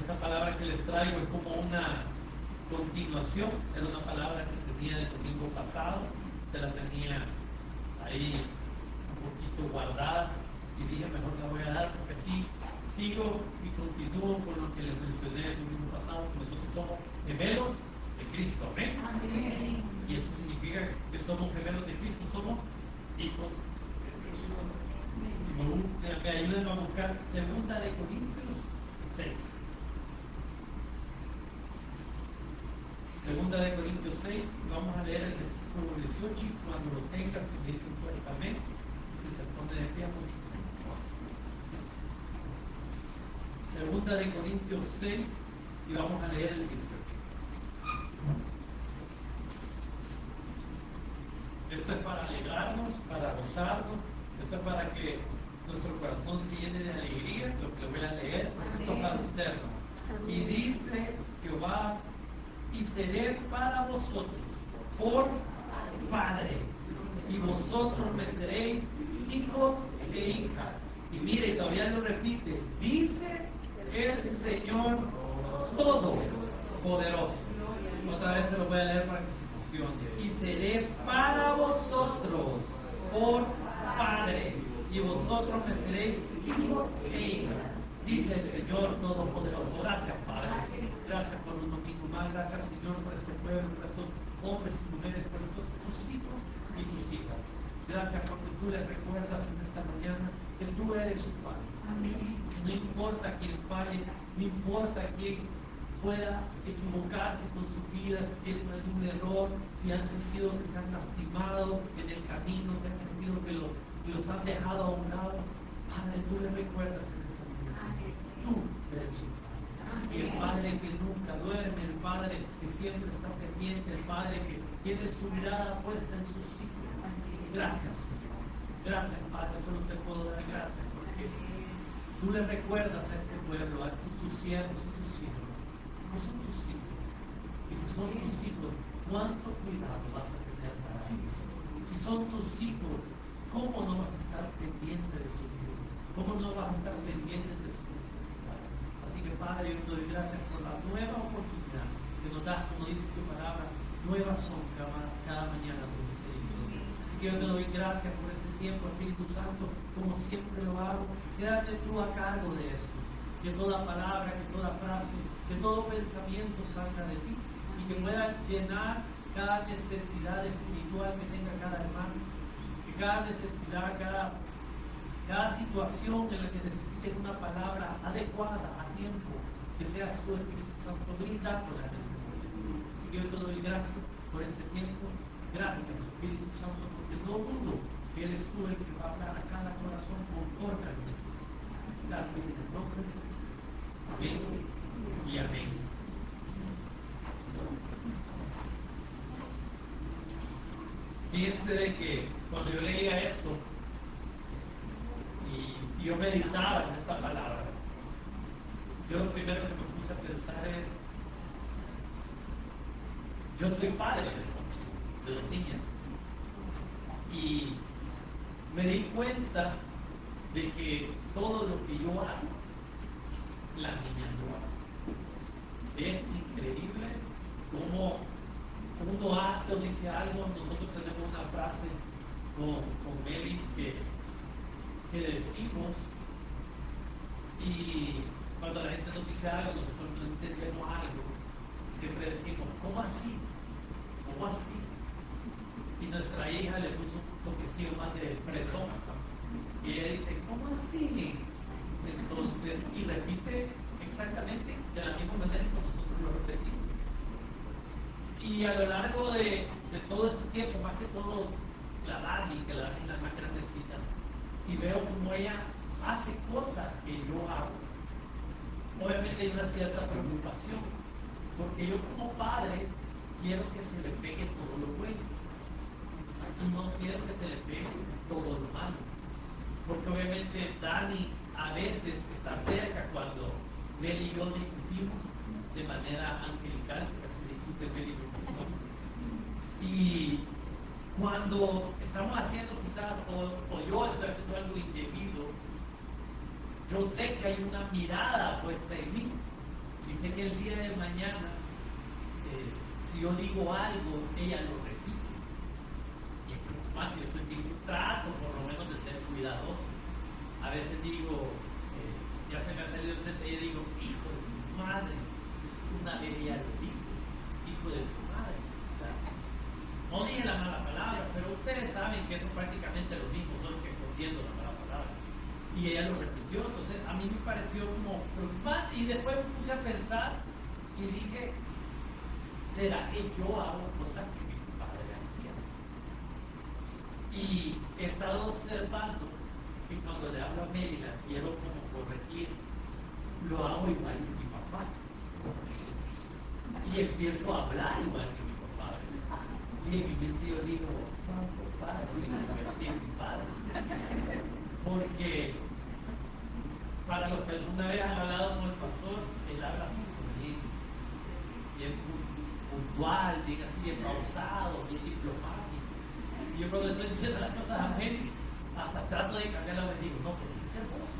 esta palabra que les traigo es como una continuación. Era una palabra que tenía el domingo pasado, se la tenía ahí un poquito guardada y dije mejor la voy a dar porque así sigo y continúo con lo que les mencioné el domingo pasado, que nosotros somos gemelos de Cristo. ¿Amén? Amén. Y eso significa que somos gemelos de Cristo, somos hijos de Dios. Me ayuden a buscar 2 de Corintios 6. 2 de Corintios 6, vamos a leer el versículo 18 y cuando lo tengas me dicen fuertemente y se pone de pie mucho. 2 de Corintios 6 y vamos a leer el 18. Esto es para alegrarnos, para gozarnos, esto es para que nuestro corazón se llene de alegría, lo que voy a leer, esto es para usted, ¿no? Y dice Jehová, y seré para vosotros por Padre, y vosotros me seréis hijos e hijas. Y mire, todavía lo repite, dice el Señor Todopoderoso. Otra vez se lo voy a leer para que se funcione. Y seré para vosotros por Padre, y vosotros me seréis hijos e hijas. Dice el Señor Todopoderoso. Gracias, Padre. Gracias por un domingo más. Gracias, Señor, por este pueblo, por estos hombres y mujeres, por estos tus hijos y tus hijas. Gracias porque tú les recuerdas en esta mañana que tú eres su Padre. No importa quién falle, no importa quién pueda equivocarse con sus vidas, si tienen algún error, si han sentido que se han lastimado en el camino, si han sentido que los han dejado a un lado. Padre, tú les recuerdas en esta mañana. Tú eres su Padre. Y el Padre que nunca duerme, el Padre que siempre está pendiente, el Padre que tiene su mirada puesta en sus hijos. Gracias, Señor. Gracias, Padre. Solo te puedo dar gracias porque tú le recuerdas a este pueblo, a tus siervos y tus hijos. No son tus hijos. Y si son tus hijos, ¿cuánto cuidado vas a tener para ellos? Si son tus hijos, ¿cómo no vas a estar pendiente de su vida? ¿Cómo no vas a estar pendiente de su necesidad? Así que, Padre, yo te doy gracias por la nueva oportunidad que nos das, como dice tu palabra, nuevas son cada mañana por misericordia. Así que yo te doy gracias por este tiempo, Espíritu Santo, como siempre lo hago. Quédate tú a cargo de esto. Que toda palabra, que toda frase, que todo pensamiento salga de ti y que pueda llenar cada necesidad espiritual que tenga cada hermano, que cada necesidad, cada situación en la que necesites una palabra adecuada, a tiempo, que sea su Espíritu Santo brindando la necesidad. Así que yo te doy gracias por este tiempo. Gracias, Espíritu Santo, porque no dudo que eres tú el que va a hablar a cada corazón conforme a lo que necesita. Gracias en el nombre de Jesús. Amén y amén. Fíjense de que cuando yo leía esto y yo meditaba en esta palabra, yo lo primero que me puse a pensar es, yo soy padre de los niños y me di cuenta de que todo lo que yo hago, las niñas lo hacen. Es increíble cómo uno hace o dice algo. Nosotros tenemos una frase con Meli que decimos, y cuando la gente nos dice algo, nosotros no entendemos algo, siempre decimos, ¿cómo así? ¿Cómo así? Y nuestra hija le puso un toquecillo más de fresón, y ella dice, ¿cómo así? Entonces, y repite exactamente de la misma manera que nosotros lo repetimos. Y a lo largo de todo este tiempo, más que todo la Dani, que la Dani es la más grandecita, y veo como ella hace cosas que yo hago, obviamente hay una cierta preocupación, porque yo como padre quiero que se le pegue todo lo bueno, y no quiero que se le pegue todo lo malo, porque obviamente Dani a veces está cerca cuando Mel y yo discutimos de manera angelical, que se discute Mel y yo. Y cuando estamos haciendo quizás, o yo estoy haciendo algo indebido, yo sé que hay una mirada puesta en mí, Dice que el día de mañana, si yo digo algo, ella lo repite. Y es preocupante, yo soy bien, trato por lo menos de ser cuidadoso. A veces digo, ya se me ha salido el frente y digo, hijo de su madre. Una vez ella lo dijo, hijo de su madre. O sea, no dije la mala palabra, pero ustedes saben que eso es prácticamente lo mismo, solo que escondiendo la mala palabra. Y ella lo repitió, entonces a mí me pareció como preocupante y después me puse a pensar y dije, ¿será que yo hago cosas que mi padre hacía? Y he estado observando que cuando le hablo a Mérida quiero como corregir, lo hago igual que mi papá. Y empiezo a hablar igual que mi papá. Y en mi mente yo digo, Santo Padre, me convertí en mi padre. Porque para los que alguna vez han hablado con el pastor, él habla así bien puntual, bien así, bien pausado, bien diplomático. Y yo cuando estoy diciendo las cosas a Mary, hasta trato de cambiarlo y digo, no, pero dice vos.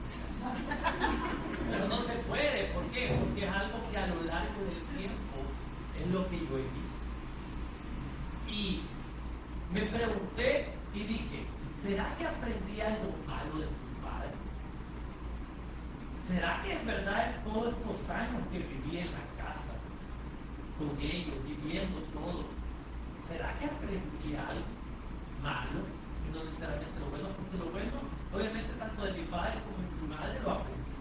Pero no se puede, ¿por qué? Porque es algo que a lo largo del tiempo es lo que yo he visto. Y me pregunté y dije, ¿será que aprendí algo malo de mi padre? ¿Será que en verdad en todos estos años que viví en la casa, con ellos, viviendo todo, ¿será que aprendí algo malo y no necesariamente lo bueno? Porque lo bueno, obviamente, tanto de mi padre como de mi madre lo aprendí.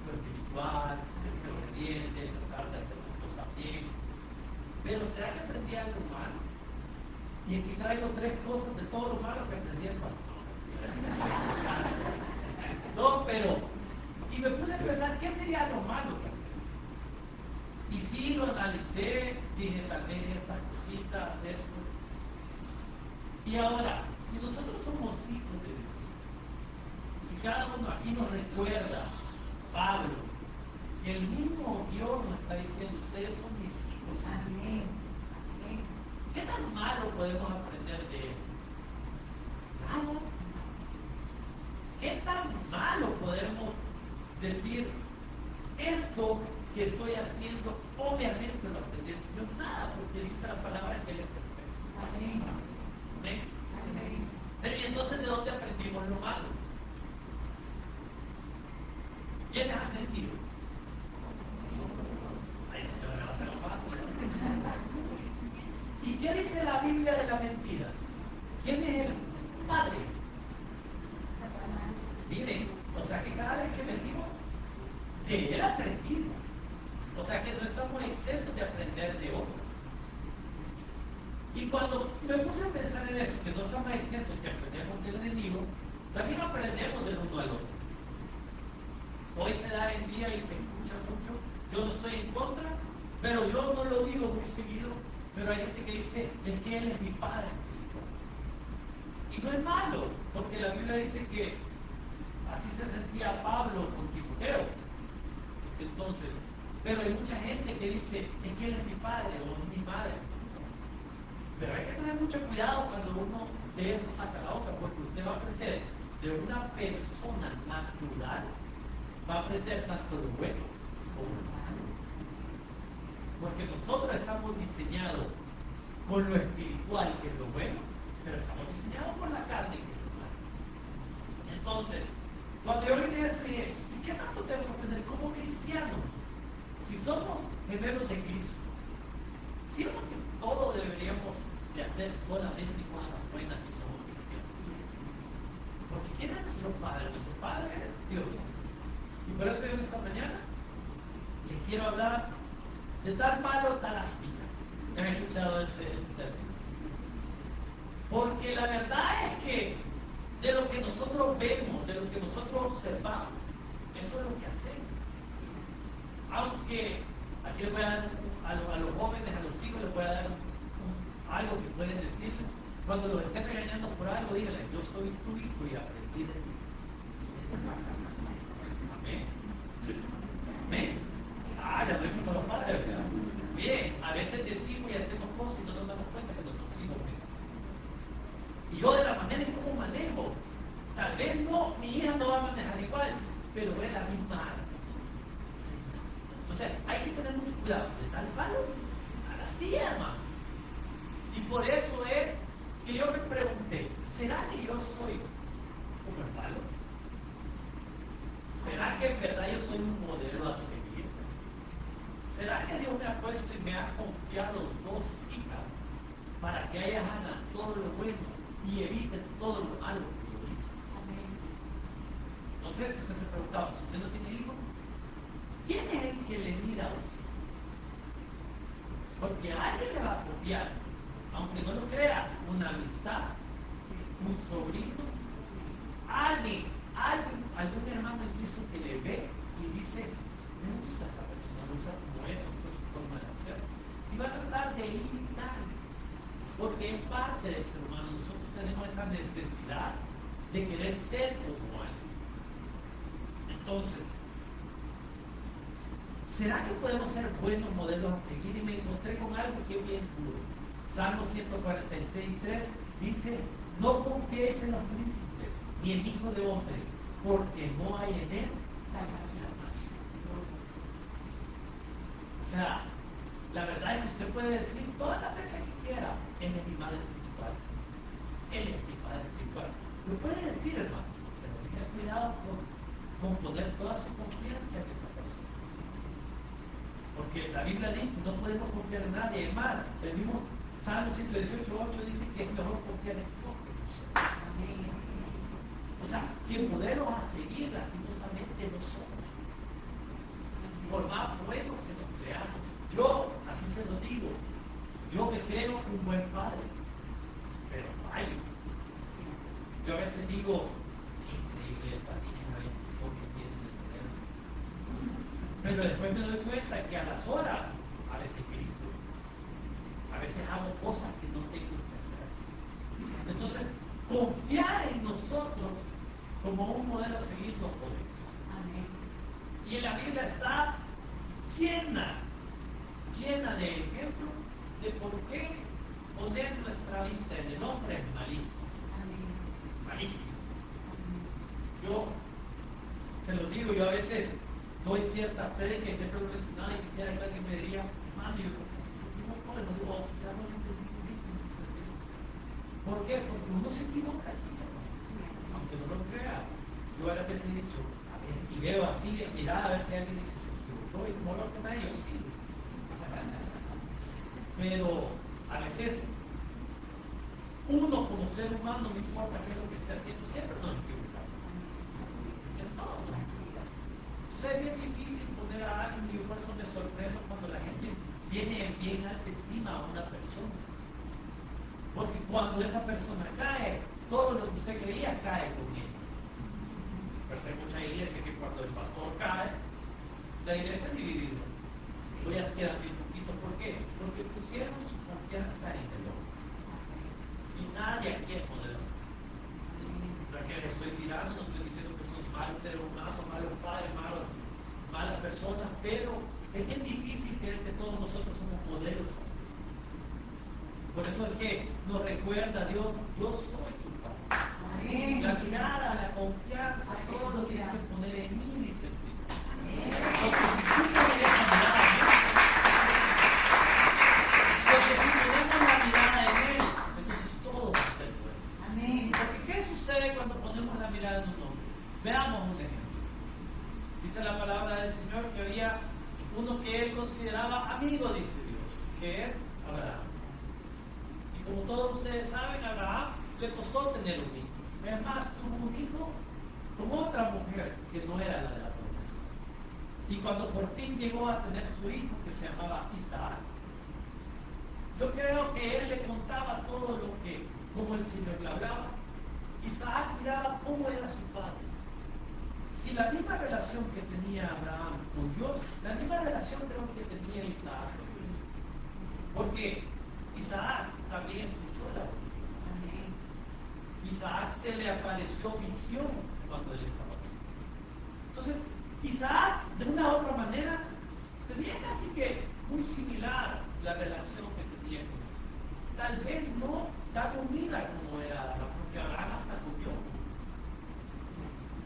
Lo espiritual, de ser obediente, de tratar de hacer las cosas bien. Pero ¿será que aprendí algo malo? Y aquí traigo 3 cosas de todo lo malo que aprendí el pastor. No, pero, y me puse a pensar, ¿qué sería lo malo? Y sí, lo analicé, dije, tal vez estas cositas, esto. Y ahora, si nosotros somos hijos de Dios, si cada uno aquí nos recuerda, Pablo, que el mismo Dios nos está diciendo, ustedes son mis hijos. Amén. ¿Qué tan malo podemos aprender de él? Nada. ¿Qué tan malo podemos decir esto que estoy haciendo? Obviamente lo aprendí del Señor. Nada, porque dice la palabra que él es perfecto. Amén. Amén. Amén. Pero ¿y entonces de dónde aprendimos lo malo? ¿Quiénes han mentido? ¿Y qué dice la Biblia de la mentira? ¿Quién es el padre? Miren, o sea que cada vez que mentimos, de él aprendimos. O sea que no estamos exentos de aprender de otro. Y cuando me puse a pensar en eso, que no estamos exentos, que aprendemos del enemigo, también aprendemos del uno al otro. Hoy se da el día y se escucha mucho. Yo no estoy en contra, pero yo no lo digo muy seguido. Pero hay gente que dice, es que él es mi padre. Y no es malo, porque la Biblia dice que así se sentía Pablo con Timoteo. Entonces, pero hay mucha gente que dice, es que él es mi padre o es mi madre. Pero hay que tener mucho cuidado cuando uno de eso saca la boca, porque usted va a aprender de una persona natural, va a aprender tanto lo bueno como lo malo. Porque nosotros estamos diseñados con lo espiritual, que es lo bueno, pero estamos diseñados con la carne, que es lo malo. Entonces, cuando yo vine a esto, dije, ¿y qué tanto tengo que aprender como cristiano? Si somos gemelos de Cristo, ¿cierto que todo deberíamos de hacer solamente cosas buenas si somos cristianos? Porque ¿quién es nuestro Padre? Nuestro Padre es Dios. Y por eso yo en esta mañana les quiero hablar de tal malo, tal astilla. ¿Han escuchado ese término? Porque la verdad es que de lo que nosotros vemos, de lo que nosotros observamos, eso es lo que hacemos. Aunque aquí les voy a dar a los jóvenes, a los hijos, les voy a dar algo que pueden decir. Cuando los estén regañando por algo, díganle, yo soy tu hijo y aprendí de ti. Amén. Amén. Ya lo hemos a los padres, ¿verdad? Bien, a veces decimos y hacemos cosas y no nos damos cuenta que nuestros hijos ven. Y yo de la manera en cómo manejo, tal vez no, mi hija no va a manejar igual, pero es la misma arma. Entonces, hay que tener mucho cuidado de tal palo a la silla, hermano. Y por eso es que yo me pregunté, ¿será que yo soy como el palo? ¿Será que en verdad yo soy un modelo a seguir? ¿Será que Dios me ha puesto y me ha confiado dos hijas para que ellas hagan todo lo bueno y eviten todo lo malo que yo hice? Entonces, usted se preguntaba, si usted no tiene hijos, ¿quién es el que le mira a usted? Porque alguien le va a copiar, aunque no lo crea, una amistad, un sobrino, alguien, algún hermano en Cristo que le ve y dice, me gusta esa persona, me gusta como es, me gusta su forma de hacer. Y va a tratar de imitar, porque es parte del ser humano. Nosotros tenemos esa necesidad de querer ser como alguien. Entonces, ¿será que podemos ser buenos modelos a seguir? Y me encontré con algo que es bien duro. Salmo 146:3 dice, no confiéis en los príncipes, ni en hijo de hombre, porque no hay en él salvación. O sea, la verdad es que usted puede decir todas las veces que quiera, él es mi madre espiritual, él es mi padre espiritual. Lo puede decir, hermano, pero tenga cuidado con poner toda su confianza en esa persona. Porque la Biblia dice, no podemos confiar en nadie. Además, el mismo Salmo 118:8 dice que es mejor confiar en Dios que en nosotros. O sea, que modelo a seguir lastimosamente nosotros. Por más bueno que nos creamos. Yo, así se lo digo, yo me creo un buen padre, pero fallo. Yo a veces digo, qué increíble esta niña, la bendición que tiene de poder. Pero después me doy cuenta que a las horas, a veces grito, a veces hago cosas que no tengo que hacer. Entonces, confiar en nosotros como un modelo a seguir no podemos. Y en la Biblia está llena de ejemplos de por qué poner nuestra vista en el hombre es malísimo. Malísimo. Yo se lo digo, yo a veces doy cierta fe que siempre lo he mencionado y quisiera que alguien me diría, hermano, yo se equivocó, lo digo, quizás no lo entendí bien. ¿Por qué? Porque uno se equivoca, aunque no lo crea. Yo a veces he dicho, a ver, y veo así, mirada a ver si alguien dice, se equivocó, y como lo que me yo sí. Pero a veces uno como ser humano, no importa qué es lo que esté haciendo, siempre nos equivocamos. En todo. Entonces es bien difícil poner a alguien, y por eso me sorprendo cuando la gente tiene en bien alta estima a una persona. Porque cuando esa persona cae, todo lo que usted creía cae con él. Pero hay mucha iglesia que cuando el pastor cae, la iglesia es dividida. Voy a quedar bien poquito. ¿Por qué? Porque pusieron su confianza en el hombre. Y nadie aquí es modelo. No es que les estoy tirando, no estoy diciendo que son malos seres humanos, malos padres, malas personas, pero es bien difícil creer que todos nosotros somos modelos así. Por eso es que nos recuerda Dios, yo soy tu Padre. Amén. La mirada, la confianza, todo lo tienes que poner en mí, dice el Señor. Porque si tú no tienes la mirada en Él, porque si ponemos la mirada en Él, entonces todo va a ser bueno. Amén. Porque ¿qué sucede cuando ponemos la mirada en un hombre? Veamos un ejemplo. Dice la palabra del Señor que había uno que Él consideraba amigo, dice Dios, que es Abraham. Como todos ustedes saben, a Abraham le costó tener un hijo. Además, tuvo un hijo con otra mujer que no era la de la promesa. Y cuando por fin llegó a tener su hijo, que se llamaba Isaac, yo creo que él le contaba todo lo que, como el Señor le hablaba. Isaac miraba cómo era su padre. Si la misma relación que tenía Abraham con Dios, la misma relación creo que tenía Isaac. Porque Isaac también escuchó la voz. Isaac se le apareció visión cuando él estaba aquí. Entonces, Isaac, de una u otra manera, tenía casi que muy similar la relación que tenía con Isaac. Tal vez no tan unida como era Abraham, porque Abraham hasta comió.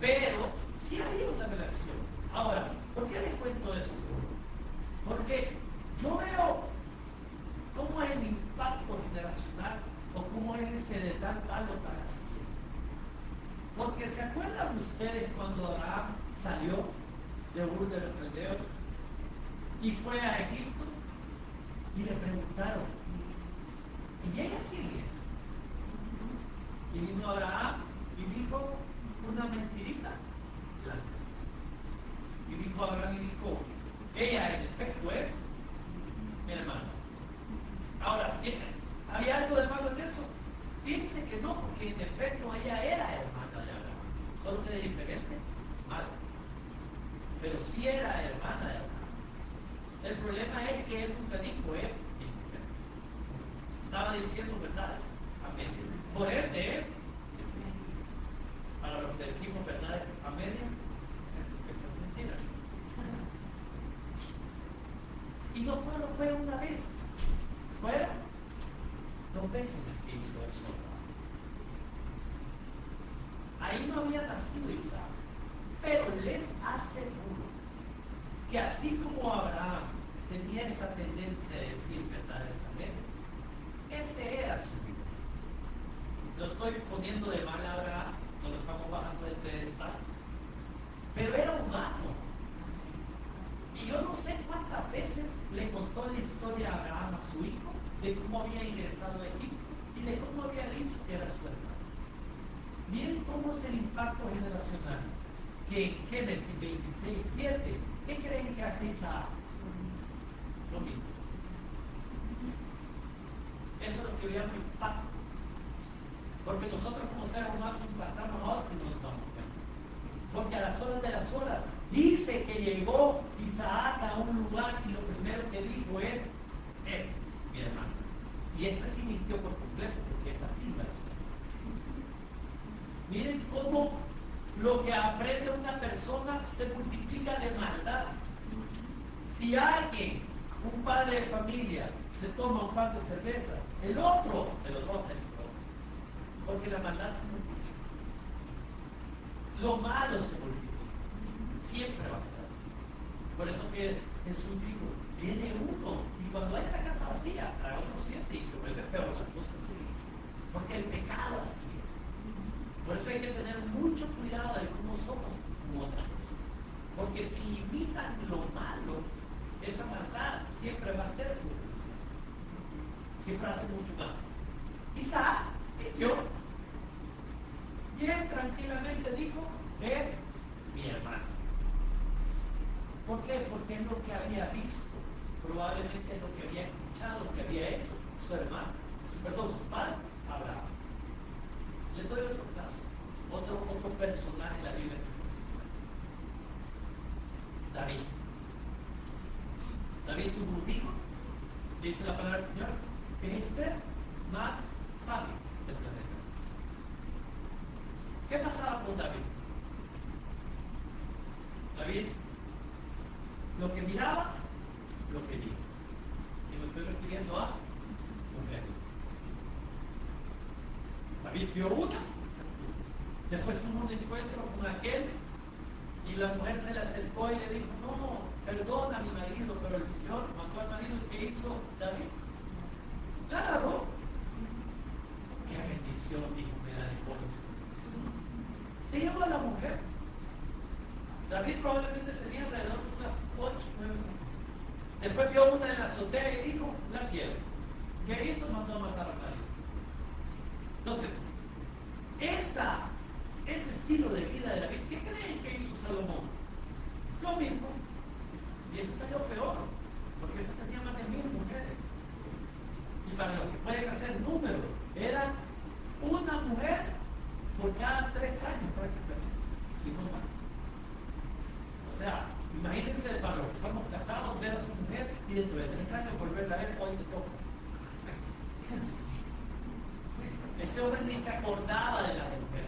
Pero sí había una relación. Ahora, ¿por qué les cuento esto? Porque yo veo cómo es el impacto generacional o cómo es se le dan algo para la siguiente. Porque ¿se acuerdan ustedes cuando Abraham salió de Ur de los Caldeos y fue a Egipto y le preguntaron, ¿y ella quién es? Y vino Abraham y dijo una mentirita blanca. Y dijo Abraham y dijo, ella en efecto es mi hermana. Ahora, ¿había algo de malo en eso? Fíjense que no, porque en efecto ella era hermana de Abraham, solo que de diferente madre. Pero sí era hermana de Abraham. El problema es que él nunca dijo es mi mujer. Estaba diciendo verdades. Amén. Por ende es, para los que decimos verdades a medias, que son mentiras. Y no fue una vez, fueron 2 veces las que hizo eso. Ahí no había nacido Isaac, pero les aseguro que así como Abraham tenía esa tendencia de decir verdades a medias, ese era su vida. Lo estoy poniendo de mal a Abraham, no lo estamos bajando del pedestal, pero era humano. Y yo no sé cuántas veces le contó la historia a Abraham a su hijo de cómo había ingresado a Egipto y de cómo había dicho que era su hermano. Miren cómo es el impacto generacional. Que en Génesis 26:7, ¿qué creen que hace Isaac? Lo mismo. Eso es lo que llamo impacto. Porque nosotros como seres humanos impactamos a otros y no nos damos cuenta. Porque a las horas de las horas dice que llegó Isaac a un lugar y lo primero que dijo es mi hermano. Y este sí mintió por completo, porque es así, ¿verdad? Miren cómo lo que aprende una persona se multiplica de maldad. Si alguien, un padre de familia, se toma un par de cerveza, el otro de los dos se libró. Porque la maldad se multiplica. Lo malo se multiplica. Siempre va a ser así. Por eso que Jesús dijo, viene uno, y cuando hay la casa vacía, trae otro 7 y se vuelve peor la cosa así. Porque el pecado así es. Por eso hay que tener mucho cuidado de cómo somos como otras personas. Porque si imitan lo malo, esa maldad siempre va a ser potencial. Siempre va a ser mucho más. Isaac, yo, bien tranquilamente dijo, es mi hermano. ¿Por qué? Porque es lo que había visto, probablemente es lo que había escuchado, lo que había hecho su hermano, su padre, Abraham. Les doy otro caso, otro personaje en la Biblia. David. David tuvo un hijo, dice la palabra del Señor, que es el ser más sabio del planeta. ¿Qué pasaba con David? David lo que miraba, lo que dijo. Y me estoy refiriendo a mujeres. David vio una, después tuvo un encuentro con aquel, y la mujer se le acercó y le dijo, no, perdona a mi marido, pero el Señor mandó al marido. ¿Qué hizo David? Claro. Qué bendición, dijo, me la dejó. Se llevó a la mujer. David probablemente tenía alrededor de unas 8, 9 años. Después vio una en la azotea y dijo, la quiero. ¿Qué hizo? Mandó a matar a marido. Entonces, ese estilo de vida de David, ¿qué creen que hizo Salomón? Lo mismo. Y ese salió peor, porque ese tenía más de 1000 mujeres. Y para los que pueden hacer números, era una mujer por cada 3 años prácticamente, si no más. O sea, imagínense para los que estamos casados, ver a su mujer y dentro de 3 años volverla a ver, hoy te toca. Ese hombre ni se acordaba de la mujer.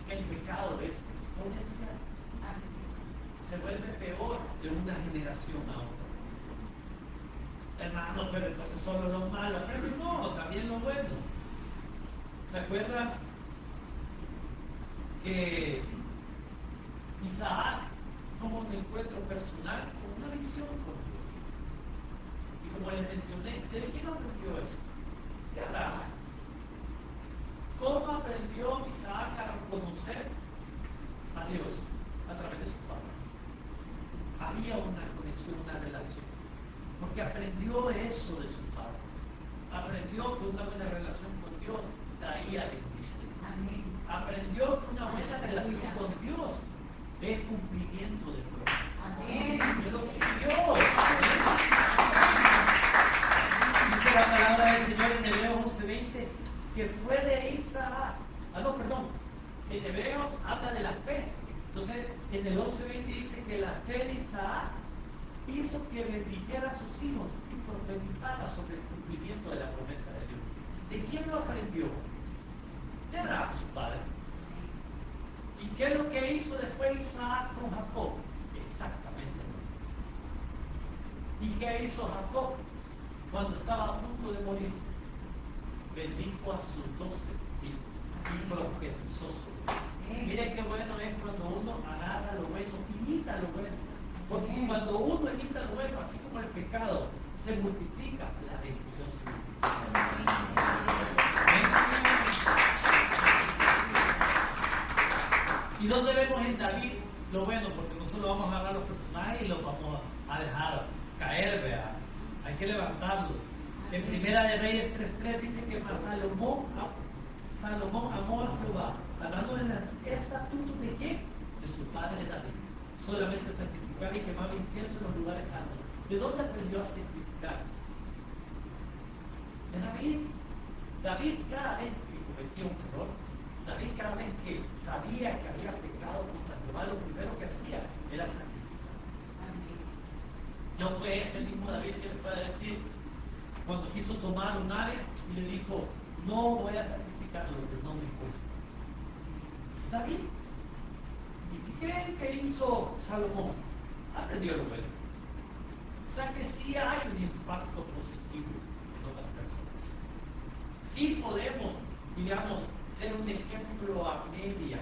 El pecado es exponencial. Se vuelve peor de una generación a otra. Hermano, pero entonces solo lo malo. Pero no, también lo bueno. ¿Se acuerdan que Isaac tuvo un encuentro personal con una visión les mencioné, ¿de quién aprendió eso? De Abraham. ¿Cómo aprendió Isaac a conocer a Dios? A través de su padre. Había una conexión, una relación. Porque aprendió eso de su padre. Aprendió que una buena relación con Dios traía bendición. Aprendió que una buena relación con Dios es cumplimiento de promesas. Que lo siguió. Dice la palabra del Señor en Hebreos 11:20 que fue de Isaac. En Hebreos habla de la fe. Entonces, en el 11:20 dice que la fe de Isaac hizo que bendijera a sus hijos y profetizara sobre el cumplimiento de la promesa de Dios. ¿De quién lo aprendió? De Abraham, su padre. ¿Y qué es lo que hizo después Isaac con Jacob? Exactamente lo mismo. ¿Y qué hizo Jacob cuando estaba a punto de morir? Bendijo a sus 12 hijos y profetizó sobre ellos. Miren qué bueno es cuando uno agarra lo bueno, imita lo bueno. Porque cuando uno imita lo bueno, así como el pecado se multiplica, la bendición se multiplica. ¿Y dónde vemos en David lo bueno? Porque nosotros vamos a agarrar los personajes y los vamos a dejar caer, ¿verdad? Hay que levantarlos. En Primera de Reyes 3:3 dice que más Salomón amó a Jehová, hablando de las estatutos de qué? De su padre David. Solamente santificaba y quemaba incienso en los lugares altos. ¿De dónde aprendió a santificar? De David. David cada vez que cometía un error, David cada vez que sabía que había pecado contra Jehová, lo primero que hacía era santificar. No fue ese mismo David que le puede decir, cuando quiso tomar un ave y le dijo, no voy a sacrificar lo que no me cuesta. ¿Es David? ¿Y qué creen que hizo Salomón? Aprendió lo bueno. O sea que sí hay un impacto positivo en otras personas. Sí podemos, digamos, ser un ejemplo a medias.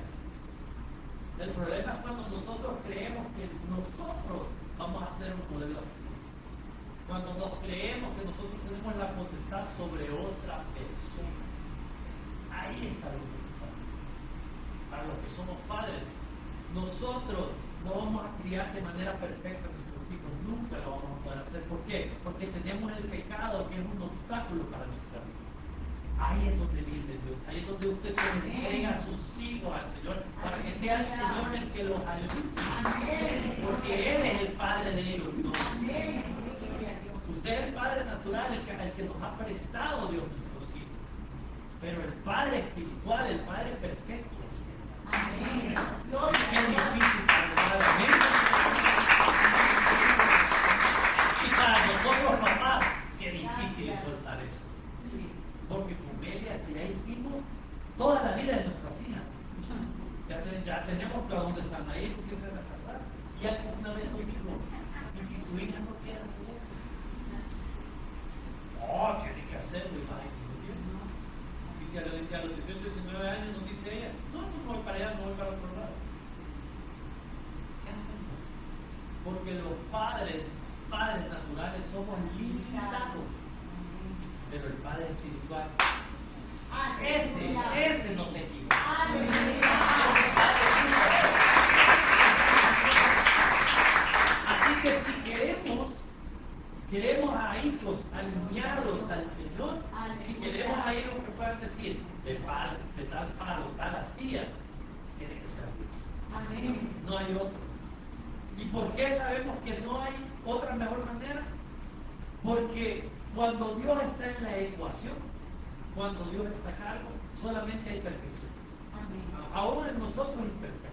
El problema es cuando nosotros creemos que nosotros vamos a ser un modelo así. Cuando nos creemos que nosotros tenemos la potestad sobre otra persona. Ahí está lo que está. Para los que somos padres, nosotros no vamos a criar de manera perfecta a nuestros hijos, nunca lo vamos a poder hacer. ¿Por qué? Porque tenemos el pecado que es un obstáculo para nuestra vida. Ahí es donde vive Dios, ahí es donde usted se entrega a sus hijos al Señor, para que sea el Señor el que los ayude. Porque Él es el Padre de ellos, ¿no? Usted es el Padre natural, el que nos ha prestado Dios nuestros hijos. Pero el Padre espiritual, el Padre perfecto es Él. Amén. Es difícil para el Padre. Y para nosotros papás, qué difícil es soltar eso. Porque con Belia ya hicimos toda la vida de nuestras hijas. Ya tenemos para dónde están ahí, porque se van a casar. Y alguna vez me dijo, ¿y si su hija no quiere hacer eso? Oh, tiene que hacerlo, imagínate. Y si a los 18, 19 años nos dice ella, no voy para allá, no voy para otro lado. ¿Qué hacemos? Porque los padres naturales somos limitados. Pero el Padre espiritual, ese no se equivoca. Así que si queremos a hijos alineados al Señor, si queremos a hijos que puedan decir de tal palo, tal astilla, tiene que ser Dios. No hay otro. ¿Y por qué sabemos que no hay otra mejor manera? Porque cuando Dios está en la ecuación, cuando Dios está a cargo, solamente hay perfección. Aún en nosotros es imperfecto.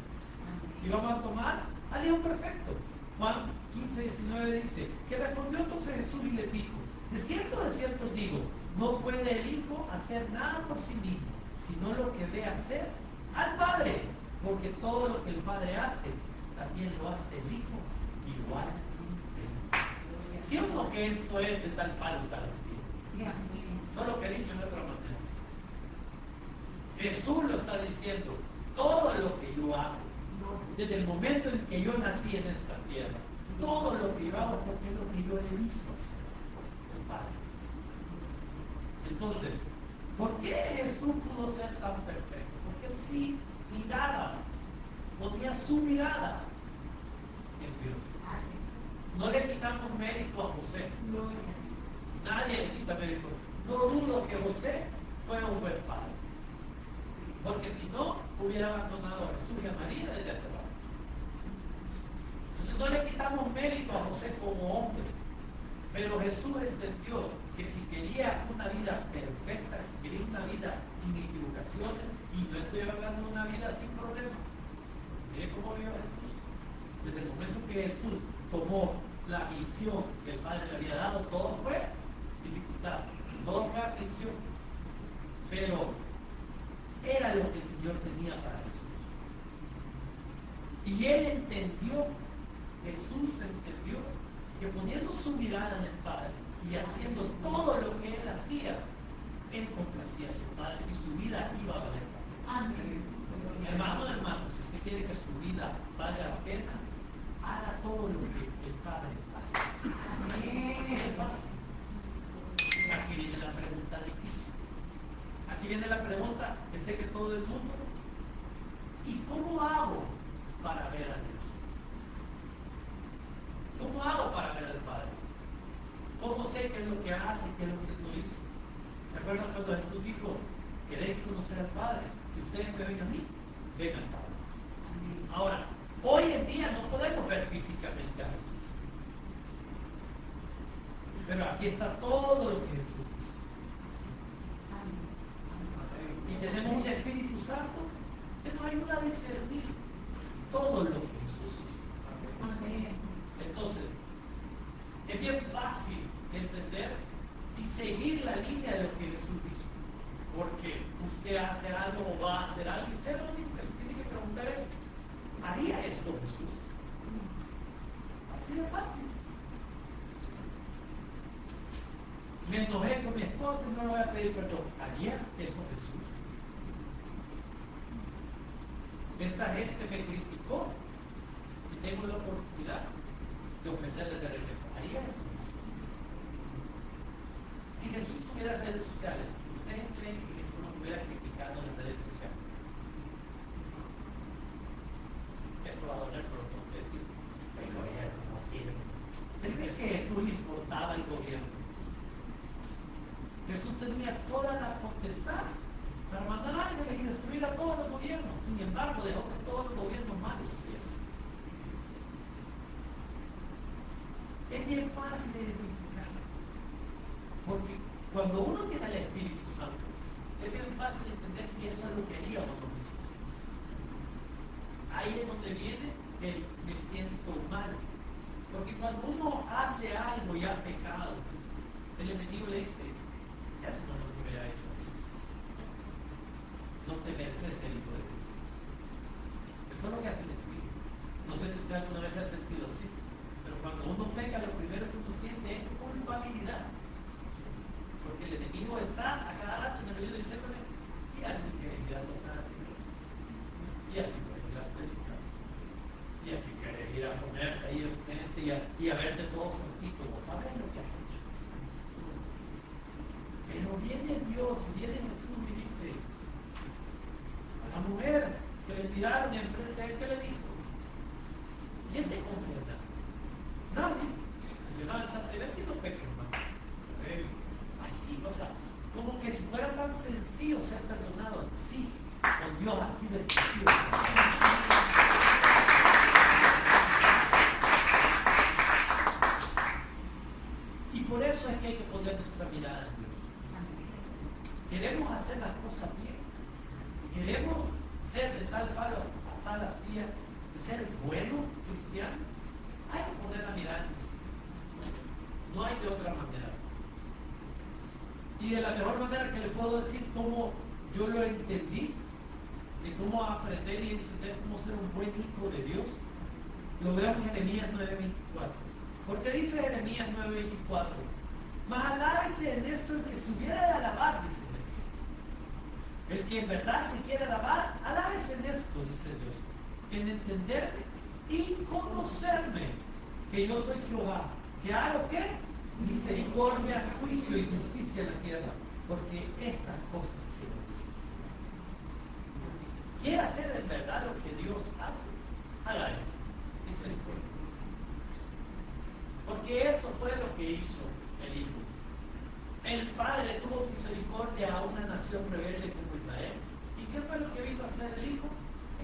Y vamos a tomar al Hijo perfecto. Juan 15:19 dice, que respondió entonces Jesús y le dijo, de cierto os digo, no puede el Hijo hacer nada por sí mismo, sino lo que ve hacer al Padre, porque todo lo que el Padre hace, también lo hace el Hijo igual. ¿Sí o no que esto es de tal palo, tal astilla? Solo que he dicho de otra manera. Jesús lo está diciendo, todo lo que yo hago, desde el momento en que yo nací en esta tierra, todo lo que yo hago porque es lo que yo he visto hacer. Padre. Entonces, ¿por qué Jesús pudo ser tan perfecto? Porque si miraba, ponía su mirada en Dios. No le quitamos mérito a José. Nadie le quita mérito. No dudo que José fuera un buen padre. Porque si no, hubiera abandonado a Jesús y a María desde hace rato. Entonces no le quitamos mérito a José como hombre. Pero Jesús entendió que si quería una vida perfecta, si quería una vida sin equivocaciones, y no estoy hablando de una vida sin problemas. Mire cómo vio Jesús. Desde el momento que Jesús tomó la visión que el Padre le había dado, todo fue dificultad, todo fue aflicción. Pero era lo que el Señor tenía para Jesús. Y él entendió, Jesús entendió, que poniendo su mirada en el Padre y haciendo todo lo que él hacía, él complacía a su Padre y su vida iba a valer la pena. Hermano, si usted quiere que su vida valga la pena, haga todo lo que el Padre hace. Es fácil. Aquí viene la pregunta difícil. Aquí viene la pregunta que sé que todo el mundo. ¿Y cómo hago para ver a Dios? ¿Cómo hago para ver al Padre? ¿Cómo sé qué es lo que hace y qué es lo que no hizo? ¿Se acuerdan cuando Jesús dijo, queréis conocer al Padre? Si ustedes me ven a mí, ven al Padre. Ahora, hoy en día no podemos ver físicamente a Jesús. Pero aquí está todo lo que Jesús hizo. Y tenemos un Espíritu Santo que nos ayuda a discernir todo lo que Jesús hizo. Entonces, es bien fácil entender y seguir la línea de lo que Jesús hizo. Porque usted hace algo o va a hacer algo, y usted lo único que se tiene que preguntar es, ¿haría esto Jesús? Así de fácil. Me enojé con mi esposa y no le voy a pedir perdón. ¿Haría eso Jesús? Esta gente me criticó y tengo la oportunidad de ofenderles de regreso. ¿Haría eso? Si Jesús tuviera redes sociales, ¿ustedes creen que Jesús nos hubiera criticado en las redes sociales? Esto va a doler por lo que decir. El gobierno no sirve. ¿Ustedes creen que Jesús le importaba el gobierno? Jesús tenía toda la potestad para mandar ángeles y destruir a todos los gobiernos. Sin embargo, dejó que todos los gobiernos malos supiesen. Es bien fácil de identificar. Porque cuando uno tiene el Espíritu Santo, es bien fácil entender si eso es lo que haría o no. Ahí es donde viene el me siento mal. Porque cuando uno hace algo y ha pecado, el enemigo le dice, eso no es lo que hubiera hecho. No te mereces el hijo de Dios. Eso es lo que hace el Espíritu. No sé si usted alguna vez se ha sentido así, pero cuando uno peca, lo primero que uno siente es culpabilidad. Porque el enemigo está a cada rato en el oído diciéndole, y así que ir a tocar a Dios. Y así que ir a predicar. Y así que ir a ponerte ahí enfrente y a verte todo santito. ¿Vos sabes lo que has hecho? Pero viene Dios, viene Jesús y dice, a la mujer que le tiraron enfrente a él, ¿qué le dijo? ¿Quién te condena? Nadie. Levántate, vete y no peques más. Así, o sea, como que si fuera tan sencillo ser perdonado. Sí, con Dios así de sencillo. Y por eso es que hay que poner nuestra mirada en Dios. Queremos hacer las cosas bien. Queremos ser de tal palo a tal astilla, de ser buenos cristianos. Hay que poner la mirada en Dios. No hay de otra manera. Y de la mejor manera que le puedo decir cómo yo lo entendí, de cómo aprender y entender cómo ser un buen hijo de Dios, lo veo en Jeremías 9:24. Porque dice Jeremías 9:24, mas alábese en esto el que se hubiera de alabar, dice Jeremías. El que en verdad se quiere alabar, alábese en esto, dice Dios, en entenderme y conocerme, que yo soy Jehová, que hago ¿qué? misericordia, juicio y justicia en la tierra, porque estas cosas quiero decir. ¿Quiere hacer en verdad lo que Dios hace? Haga esto, misericordia. Porque eso fue lo que hizo el Hijo. El Padre tuvo misericordia a una nación rebelde como Israel. ¿Y qué fue lo que vino a hacer el Hijo?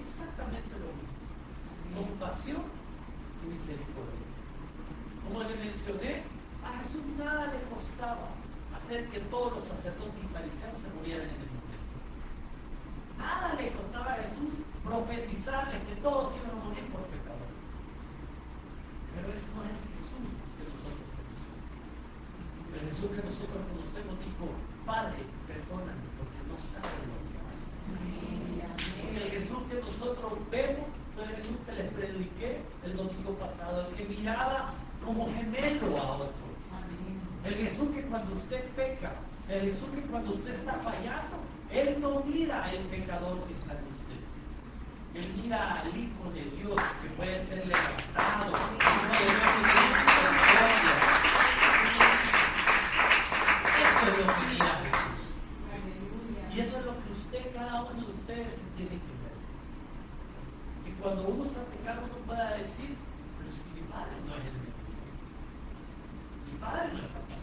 Exactamente lo mismo. Compasión y misericordia. Como le mencioné, a Jesús nada le costaba hacer que todos los sacerdotes y fariseos se murieran en el momento. Nada le costaba a Jesús profetizarles que todos iban a morir por pecadores. Pero ese no es el Jesús que nosotros conocemos. El Jesús que nosotros conocemos dijo: Padre, perdóname porque no saben lo que hacen. El Jesús que nosotros vemos fue el Jesús que les prediqué el domingo pasado, el que miraba como gemelo a otro. El Jesús que cuando usted peca, el Jesús que cuando usted está fallando, Él no mira al pecador que está en usted. Él mira al Hijo de Dios que puede ser levantado. Eso es lo que mira Jesús. Y eso es lo que usted, cada uno de ustedes, tiene que ver. Que cuando uno está pecando, uno pueda decir: pero es que mi Padre no es el mío. Mi Padre no está pecando.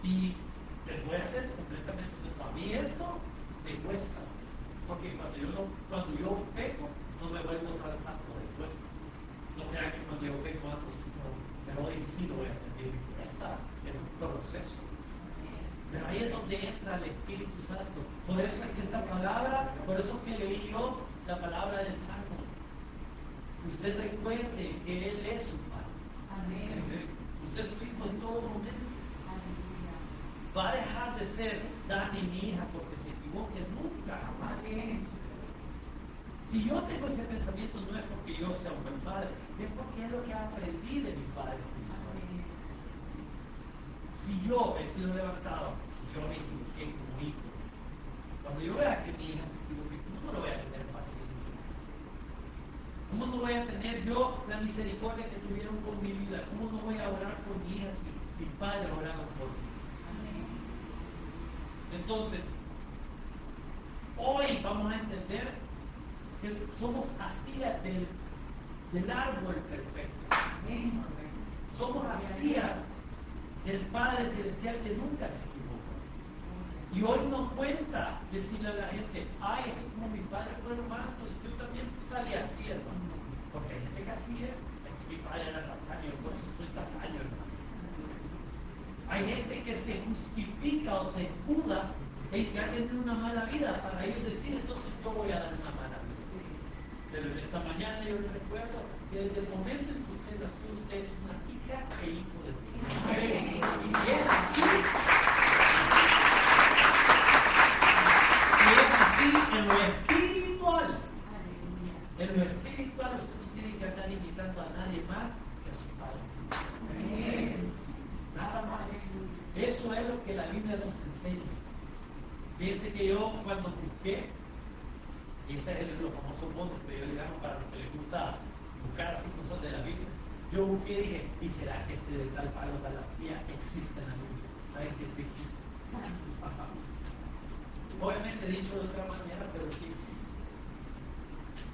Y les voy a ser completamente honesto. A mí esto me cuesta. Porque cuando yo peco, no me vuelvo tan santo después. No crean que cuando yo peco antes, no. Pero hoy sí lo voy a sentir. Está en un proceso. Pero ahí es donde entra el Espíritu Santo. Por eso es que esta palabra, por eso que leí yo la palabra del Salmo. Usted recuerde que Él es su Padre. Amén. Usted es su hijo en todo momento. Va a dejar de ser Dani, mi hija, porque se equivoque nunca, jamás. Si yo tengo ese pensamiento, no es porque yo sea un buen padre, es porque es lo que aprendí de mi padre. Si yo he sido levantado, si yo me equivoqué como hijo, cuando yo vea que mi hija se equivoque, ¿cómo no lo voy a tener paciencia? ¿Cómo no voy a tener yo la misericordia que tuvieron con mi vida? ¿Cómo no voy a orar por mi hija si mi padre oraba por mí? Entonces, hoy vamos a entender que somos astillas del árbol perfecto. Somos astillas del Padre Celestial que nunca se equivoca. Y hoy nos cuenta decirle a la gente: ay, es que como mi padre fue hermano, entonces yo también salí así, hermano. Porque hay gente que así es que mi padre era tacaño, por eso soy tacaño, hermano. Hay gente que se justifica o se escuda en que ha tenido una mala vida para ellos decir: entonces yo voy a dar una mala vida. Pero en esta mañana yo les recuerdo que desde el momento en que usted nació, usted es una hija e hijo de Dios. Y si es así, en lo espiritual, usted no tiene que andar imitando a nadie más que a su Padre. Nada más. Eso es lo que la Biblia nos enseña. Fíjense que yo cuando busqué, y este es el famoso modo que yo le llamo para los que les gusta buscar así cosas de la Biblia, yo busqué y dije: ¿y será que este de tal palo, tal astilla existe en la Biblia? ¿Saben que sí existe? Obviamente dicho de otra manera, pero sí existe.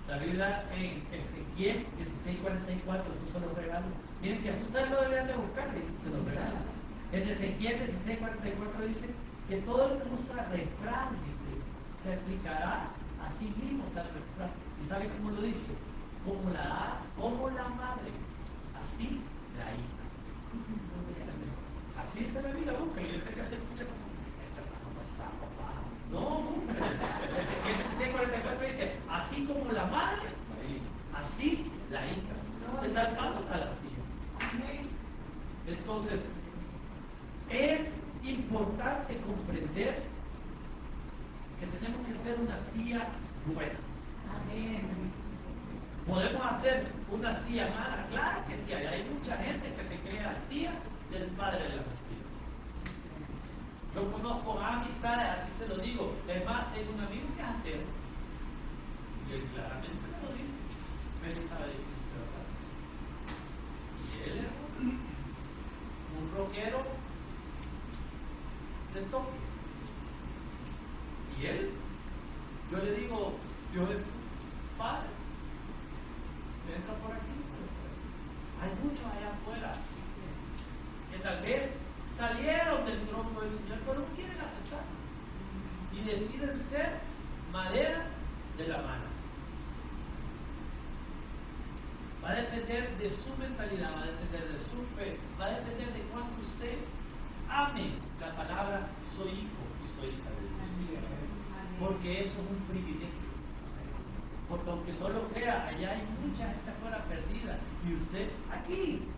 La Biblia en Ezequiel 16:44, eso se lo regalo. Miren que ustedes lo deberían de buscar y se lo regalan. En Ezequiel 16:44 dice que todo el que usa refrán, dice, se aplicará a sí mismo tal refrán. ¿Y sabe cómo lo dice? Como la madre, así la hija. Así es la Biblia, busca, y yo sé que se escucha como no, Ezequiel 16:44 dice: así como la madre, así la hija. De tal palo, tal astilla. Entonces, es importante comprender que tenemos que ser una astilla buena. ¿Podemos hacer una astilla mala? Claro que sí. Hay mucha gente que se cree astilla del padre de la mentira. Yo conozco amistades, así se lo digo. Además, tengo un amigo que es ateo. Y él claramente me lo dice. Me estaba diciendo, ¿verdad? Dios es Padre. Entra por aquí. Hay muchos allá afuera que tal vez salieron del tronco del Señor, pero no quieren aceptar. Y deciden ser madera de la mano. Va a depender de su mentalidad, va a depender de su fe, va a depender de cuánto usted ame la palabra soy hijo y soy hija de Dios. Porque eso es un privilegio. Porque aunque no lo crea, allá hay mucha gente afuera perdida. Y usted aquí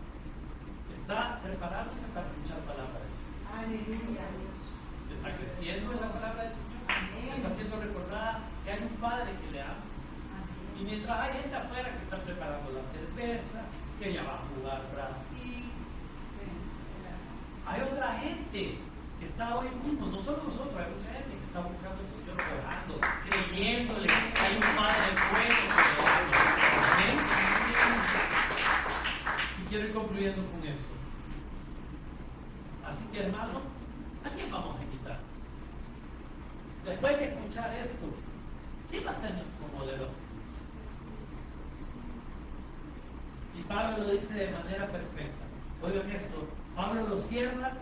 está preparándose para escuchar palabras. Aleluya. Está creciendo en la palabra del Señor. Está siendo recordada que hay un Padre que le ama. Y mientras hay gente afuera que está preparando la cerveza, que ya va a jugar Brasil, hay otra gente que está hoy mismo, no solo nosotros, hay mucha gente que está buscando al Señor, orando, creyéndole, hay un Padre bueno que lo ama. ¿Amén? Y quiero ir concluyendo con esto. Así que, hermano, ¿a quién vamos a quitar? Después de escuchar esto, ¿quién va a ser nuestro modelo? Y Pablo lo dice de manera perfecta. Oigan esto, Pablo lo cierra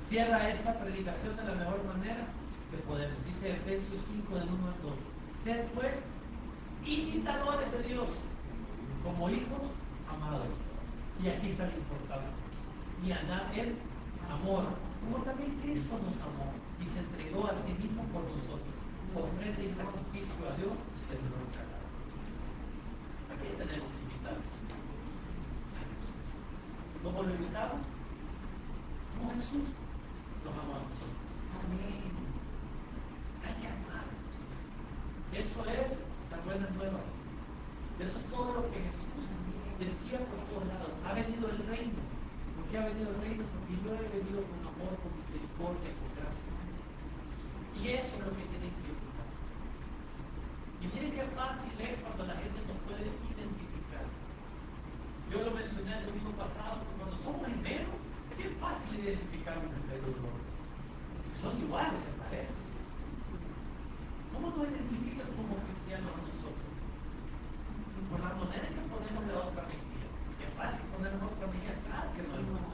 esta predicación de la mejor manera que podemos. Dice Efesios 5 del 1 al 2. Sed pues imitadores de Dios como hijos amados. Y aquí está lo importante. Y andad en amor, como también Cristo nos amó y se entregó a sí mismo por nosotros, ofrenda y sacrificio a Dios de nuestra cara. Aquí tenemos invitados. ¿Cómo lo invitamos? Como Jesús nos amó a nosotros. Amén. Hay que amar. Eso es la buena nueva. Eso es todo lo que Jesús decía por todos lados. Ha venido el reino. ¿Por qué ha venido el reino? Porque yo he venido con amor, con misericordia, con gracia. Y eso es lo que tienen que imitar. Y miren qué fácil es cuando la gente nos puede identificar. Yo lo mencioné el domingo pasado, que cuando somos gemelos, es bien fácil identificar un gemelo de otro. Son iguales, se parecen. ¿Cómo nos identifican como cristianos a nosotros? Por la manera en que ponemos la otra mejilla. Es fácil poner la otra mejilla, claro que no es bueno.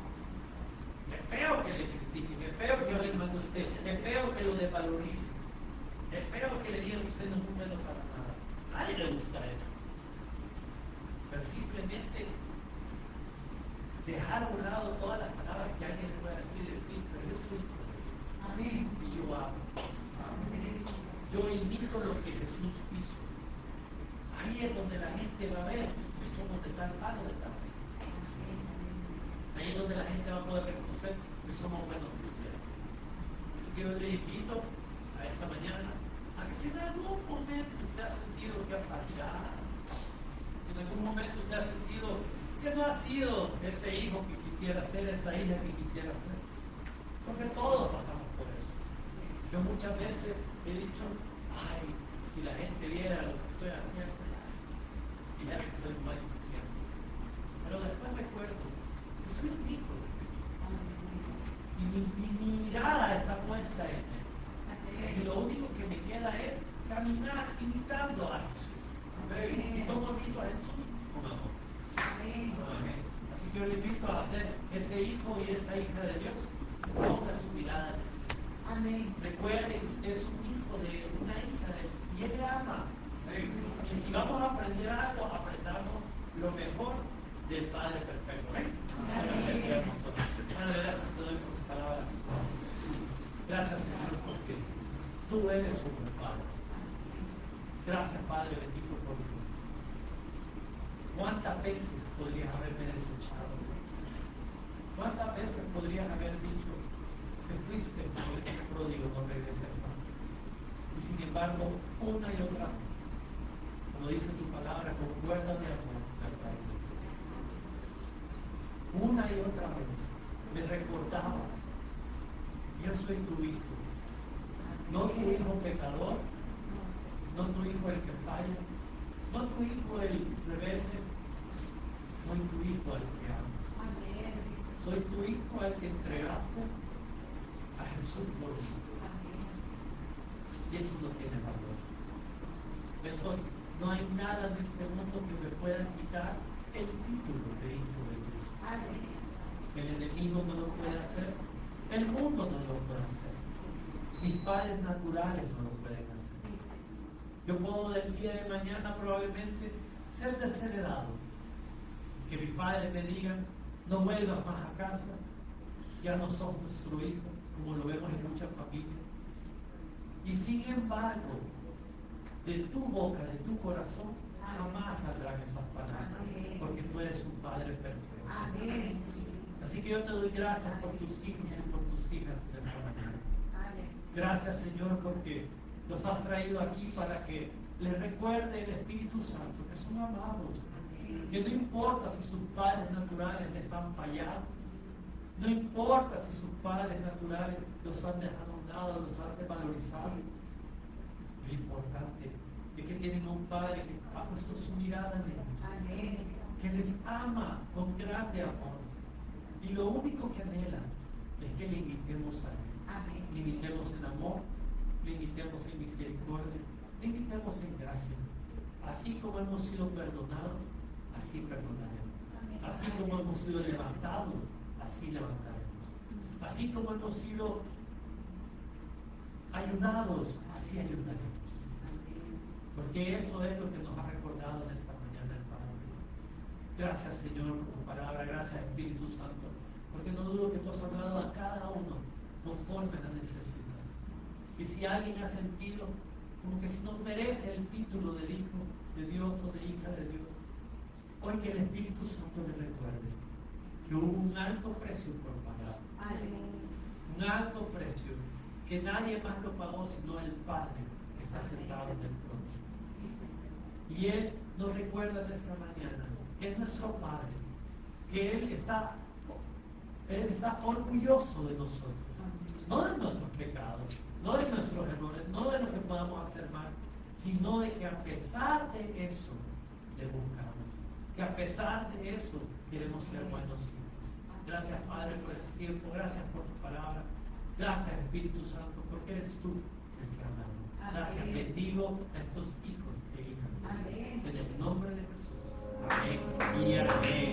Es feo que le critiquen, es feo que yo le mande a usted, es feo que lo desvaloricen, es feo que le digan que usted no es un bueno para nada. A nadie le gusta eso. Pero simplemente dejar a un lado todas las palabras que alguien le pueda decir, pero yo soy amén y yo amo. Amén. Yo imito lo que Jesús hizo. Ahí es donde la gente va a ver que somos de tal palo, de tal así. Ahí es donde la gente va a poder reconocer que somos buenos cristianos. Así que yo le invito a esta mañana a que si en algún momento usted ha sentido que ha fallado, en algún momento usted ha sentido que no ha sido ese hijo que quisiera ser, esa hija que quisiera ser. Porque todos pasamos por eso. Yo muchas veces he dicho, ay, si la gente viera lo que estoy haciendo, diría que soy un mal cristiano. Pero después recuerdo que soy un hijo de Cristo. Y mi mirada está puesta en él. Y lo único que me queda es caminar imitando a Jesús. Y como invito a Jesús con amor. Amén. Así que yo le invito a ser ese hijo y esa hija de Dios. Ponga su mirada en él. Amén. Recuerde que usted es un hijo de una hija de Dios. Y Él le ama. Y si vamos a aprender algo, aprendamos lo mejor del Padre perfecto. Amén. Padre, gracias te doy por tu palabra. Gracias, Señor, porque tú eres un buen Padre. Gracias, Padre bendito, por ti. ¿Cuántas veces podrías haberme desechado? ¿Cuántas veces podrías haber dicho que fuiste por el pródigo, no regresé más? Y sin embargo, una y otra vez, como dice tu palabra, con cuerda de amor, me traído. Una y otra vez me recordaba, yo soy tu hijo, no tu hijo pecador, no tu hijo el que falla, no tu hijo el rebelde, soy tu hijo el que ama. Soy tu hijo al que entregaste a Jesús por mí. Y eso no tiene valor. Eso, no hay nada en este mundo que me pueda quitar el título de hijo de Dios. El enemigo no lo puede hacer, el mundo no lo puede hacer, mis padres naturales no lo pueden hacer. Yo puedo del día de mañana probablemente ser desheredado, que mis padres me digan, no vuelvas más a casa, ya no sos nuestro hijo, como lo vemos en muchas familias. Y sin embargo, de tu boca, de tu corazón, jamás saldrán esas palabras, porque tú eres un Padre perfecto. Así que yo te doy gracias por tus hijos y por tus hijas de esta mañana. Gracias, Señor, porque los has traído aquí para que les recuerde el Espíritu Santo que son amados, que no importa si sus padres naturales les han fallado, no importa si sus padres naturales los han dejado a un lado, los han desvalorizado. Lo importante es que tienen un Padre que ha puesto su mirada en ellos, que les ama con grande amor. Y lo único que anhela es que le imitemos a Él. Le imitemos en amor, le imitemos en misericordia, le imitemos en gracia. Así como hemos sido perdonados, así perdonaremos. Así como hemos sido levantados, así levantaremos. Así como hemos sido ayudados, así ayudaremos. Porque eso es lo que nos ha recordado en esta mañana el Padre. Gracias, Señor, por tu palabra. Gracias, Espíritu Santo. Porque no dudo que tú has hablado a cada uno conforme a la necesidad. Y si alguien ha sentido como que si no merece el título de hijo de Dios o de hija de Dios, hoy que el Espíritu Santo le recuerde que hubo un alto precio por pagar. Un alto precio que nadie más lo pagó sino el Padre que está sentado en el trono. Y Él nos recuerda en esta mañana que es nuestro Padre, que Él está orgulloso de nosotros, no de nuestros pecados, no de nuestros errores, no de lo que podamos hacer mal, sino de que a pesar de eso le buscamos, que a pesar de eso queremos ser buenos hijos. Gracias, Padre, por este tiempo, gracias por tu palabra, gracias, Espíritu Santo, porque eres tú el que amamos. Gracias, bendigo a estos hijos e hijas. En el nombre de Jesús. Amén y amén.